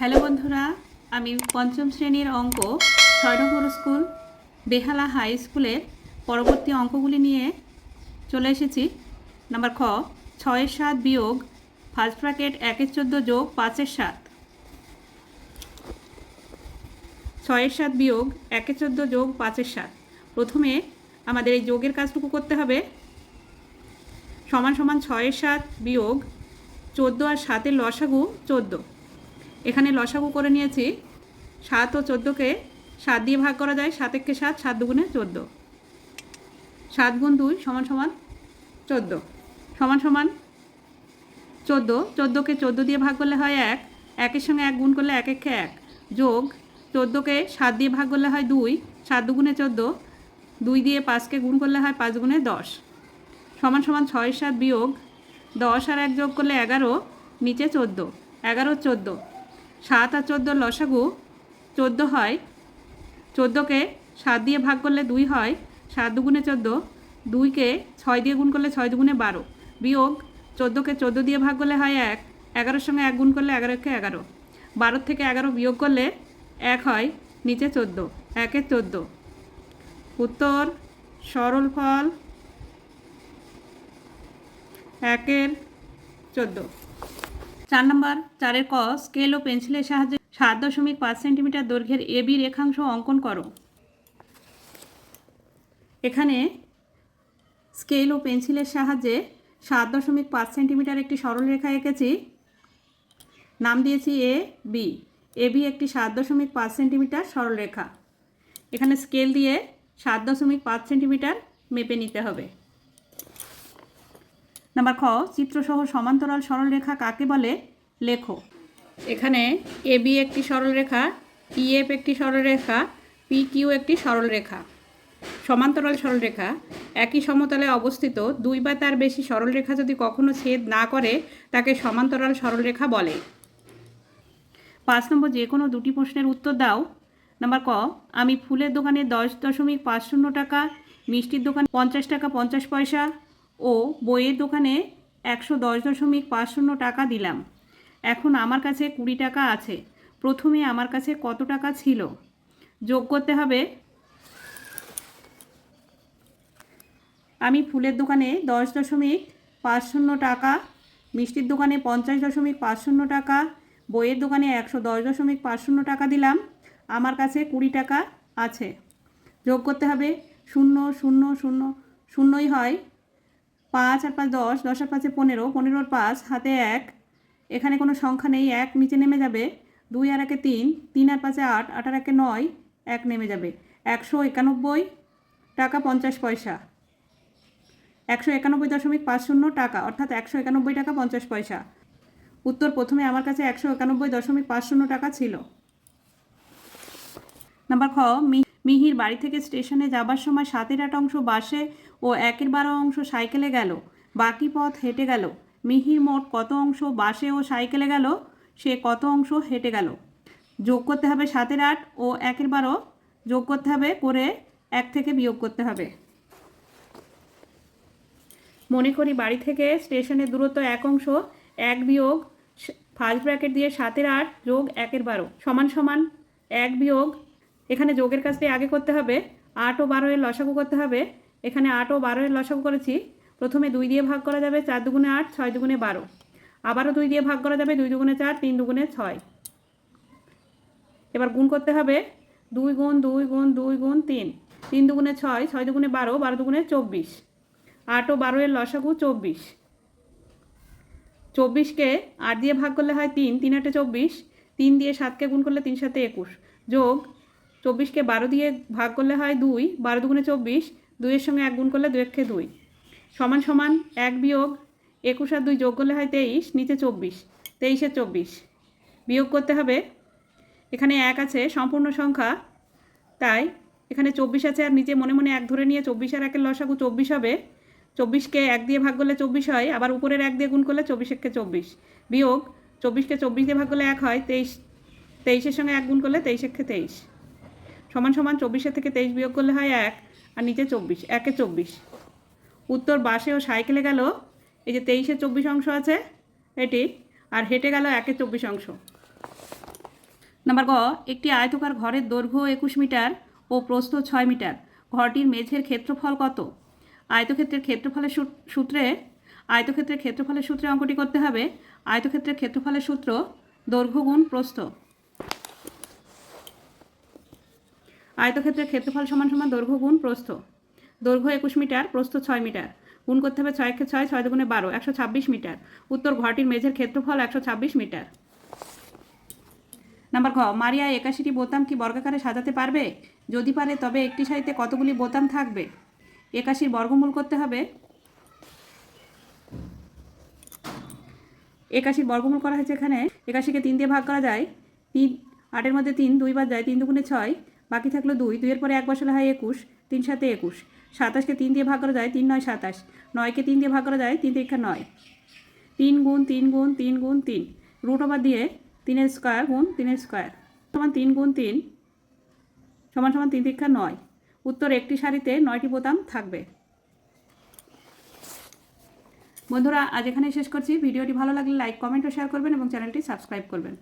Hello বন্ধুরা, আমি পঞ্চম শ্রেণীর অঙ্ক ৬ নম্বর স্কুল বেহালা হাই স্কুলের পরবর্তী অঙ্কগুলি নিয়ে চলে এসেছি। নাম্বার খ, ৬-এর ৭ বিয়োগ ফার্স্ট ব্র্যাকেট ১-এর ১৪ যোগ ৫-এর ৭। ৬-এর ৭ বিয়োগ ১-এর ১৪ যোগ ৫-এর ৭। প্রথমে আমাদের এই যোগের কাজটুকু করতে হবে। সমান সমান ৬-এর ৭ বিয়োগ ১৪ আর ৭-এর লসাগু ১৪। এখানে লসাগু করে নিয়েছি। ৭ ও ১৪কে ৭ দিয়ে ভাগ করা যায়। ৭ একে ৭, ৭ দুগুণে ১৪। ৭ গুণ ২ সমান সমান ১৪ সমান সমান ১৪। ১৪কে ১৪ দিয়ে ভাগ করলে হয় ১, ১-এর সঙ্গে ১ গুণ করলে ১ একে ১, যোগ ১৪কে ৭ দিয়ে ভাগ করলে হয় ২, ৭ দুগুণে ১৪, ২ দিয়ে ৫কে গুণ করলে হয় ৫ গুণে ১০, সমান সমান ৬-এর ৭ বিয়োগ ১০ আর ১ যোগ করলে ১১, নিচে ১৪, ১১ ১৪। ৭ আর ১৪ লসাগু ১৪ হয়। ১৪কে ৭ দিয়ে ভাগ করলে ২ হয়, ৭ দুগুণে ১৪, 2কে ৬ দিয়ে গুণ করলে ৬ দুগুণে ১২, বিয়োগ ১৪কে ১৪ দিয়ে ভাগ করলে হয় ১, ১১-এর সঙ্গে ১ গুণ করলে ১১ একে ১১, ১২ থেকে ১১ বিয়োগ করলে ১ হয়, নিচে ১৪, ১-এর ১৪। উত্তর সরল ফল ১-এর ১৪। ৪ নম্বর, ৪-এর ক, স্কেল ও পেন্সিলের সাহায্যে ৭.৫ সেন্টিমিটার দৈর্ঘ্যের এবি রেখাংশ অঙ্কন করো। এখানে স্কেল ও পেন্সিলের সাহায্যে ৭.৫ সেন্টিমিটার একটি সরলরেখা এঁকেছি। নাম দিয়েছি এ বি। এবি একটি ৭.৫ সেন্টিমিটার সরলরেখা। এখানে স্কেল দিয়ে ৭.৫ সেন্টিমিটার মেপে নিতে হবে। নাম্বার খ, চিত্রসহ সমান্তরাল সরলরেখা কাকে বলে লেখো। এখানে এবি একটি সরলরেখা, ইএফ একটি সরলরেখা, পিকিউ একটি সরলরেখা। সমান্তরাল সরলরেখা একই সমতলে অবস্থিত দুই বা তার বেশি সরলরেখা যদি কখনো ছেদ না করে তাকে সমান্তরাল সরলরেখা বলে। ৫ নম্বর, যে কোনো দুটি প্রশ্নের উত্তর দাও। নাম্বার ক, আমি ফুলের দোকানে 10.50 টাকা, মিষ্টির দোকানে 50 টাকা 50 পয়সা ও বইয়ের দোকানে 110.50 টাকা দিলাম। এখন আমার কাছে 20 টাকা আছে। প্রথমে আমার কাছে কত টাকা ছিল? যোগ করতে হবে। আমি ফুলের দোকানে 10.50 টাকা, মিষ্টির দোকানে 50.50 টাকা, বইয়ের দোকানে 110.50 টাকা দিলাম। আমার কাছে 20 টাকা আছে। যোগ করতে হবে। 0 0 0 শূন্যই হয়। 5 আর 5 10, 10 আর 5 15, 15 আর 5 হাতে 1, এখানে কোনো সংখ্যা নেই, 1 নিচে নেমে যাবে। 2 আর 1 3, 3 আর 5 8, 8 আর 1 9, 1 নেমে যাবে। 191 টাকা 50 পয়সা। 191.50 টাকা, অর্থাৎ 191 টাকা 50 পয়সা। উত্তর, প্রথমে আমার কাছে 191.50 টাকা ছিল। নাম্বার খ, মিহির বাড়ি থেকে স্টেশনে যাবার সময় 7-8 অংশ বাসে ও 1/12 অংশ সাইকেলে গেল, বাকি পথ হেঁটে গেল। মিহির মোট কত অংশ বাসে ও সাইকেলে গেল, সে কত অংশ হেঁটে গেল? যোগ করতে হবে। 7-8 ও 1/12 যোগ করতে হবে, করে 1 থেকে বিয়োগ করতে হবে। মনে করি বাড়ি থেকে স্টেশনের দূরত্ব 1 অংশ। 1 বিয়োগ ফার্স্ট ব্র্যাকেট দিয়ে 7-8 যোগ 1/12 সমান সমান 1 বিয়োগ, এখানে যোগের কাজটি আগে করতে হবে। 8 ও 12 এর লসাগু করতে হবে। এখানে 8 ও 12 এর লসাগু করেছি। প্রথমে 2 দিয়ে ভাগ করা যাবে। 4 দুগুণে 8, 6 দুগুণে 12। আবারও 2 দিয়ে ভাগ করা যাবে। 2 দুগুণে 4, 3 দুগুণে 6। এবার গুণ করতে হবে। 2 গুণ 2 গুণ 2 গুণ 3, 3 দুগুণে 6, 6 দুগুণে 12, 12 দুগুণে 24। 8 ও 12 এর লসাগু 24। 24কে 8 দিয়ে ভাগ করলে হয় 3, 3 8 24, 3 দিয়ে 7কে গুণ করলে 3 7 21, যোগ 24কে 12 দিয়ে ভাগ করলে হয় 2, 12 দুগুণে 24, 2 এর সঙ্গে 1 গুণ করলে 2 একে 2, সমান সমান 1 বিয়োগ 21 আর 2 যোগ করলে হয় 23, নিচে 24, 23 এর 24 বিয়োগ করতে হবে। এখানে 1 আছে, সম্পূর্ণ সংখ্যা, তাই এখানে 24 আছে আর নিচে মনে মনে 1 ধরে নিয়ে 24 আর 1-এর লসাগু 24 হবে। 24কে 1 দিয়ে ভাগ করলে 24 হয়, আবার উপরের 1 দিয়ে গুণ করলে 24 একে 24, বিয়োগ 24কে 24 দিয়ে ভাগ করলে 1 হয়, 23, 23-এর সঙ্গে 1 গুণ করলে 23 একে 23, সমান সমান 24 থেকে 23 বিয়োগ করলে হয় 1 আর নিচে 24, 1-এ 24। উত্তর, বাসে ও সাইকেলে গেল, এই যে 23-এর 24 অংশ আছে এটি, আর হেঁটে গেল 1-এর 24 অংশ। নাম্বার গ, একটি আয়তকার ঘরের দৈর্ঘ্য 21 মিটার ও প্রস্থ 6 মিটার। ঘরটির মেঝের ক্ষেত্রফল কত? আয়তক্ষেত্রের ক্ষেত্রফলের সূত্রে অঙ্কটি করতে হবে। আয়তক্ষেত্রের ক্ষেত্রফলের সূত্র দৈর্ঘ্য গুণ প্রস্থ। আয়তক্ষেত্রের ক্ষেত্রফল সমান সমান দৈর্ঘ্য গুণ প্রস্থ। দৈর্ঘ্য 21 মিটার, প্রস্থ 6 মিটার। গুণ করতে হবে 6 × 6, 6 × 12, 126 মিটার। উত্তর, ঘরটির মেঝের ক্ষেত্রফল 126 মিটার। নাম্বার ঘ, মারিয়া 81টি বোতাম কি বর্গাকারে সাজাতে পারবে? যদি পারে তবে একটি সারিতে কতগুলি বোতাম থাকবে? 81 বর্গমূল করতে হবে। 81 বর্গমূল করা হয়েছে এখানে। 81কে 3 দিয়ে ভাগ করা যায়। 3, 8-এর মধ্যে 3 2 বার যায়, 3 2 × 6, বাকি থাকলো 2, 2-এর পরে 1 বসালে হয় 21, 3 7 21। 27কে 3 দিয়ে ভাগ করা যায়, 3 9 27। 9কে 3 দিয়ে ভাগ করা যায়, 3 3 9। 3 গুণ 3 গুণ 3 গুণ 3, রুট ওভার দিয়ে 3-এর স্কোয়ার গুণ 3-এর স্কোয়ার সমান 3 গুণ 3 সমান সমান 3 3 9। উত্তর, একটি সারিতে 9টি বোতাম থাকবে। বন্ধুরা, আজ এখানেই শেষ করছি। ভিডিওটি ভালো লাগলে লাইক, কমেন্ট ও শেয়ার করবেন এবং চ্যানেলটি সাবস্ক্রাইব করবেন।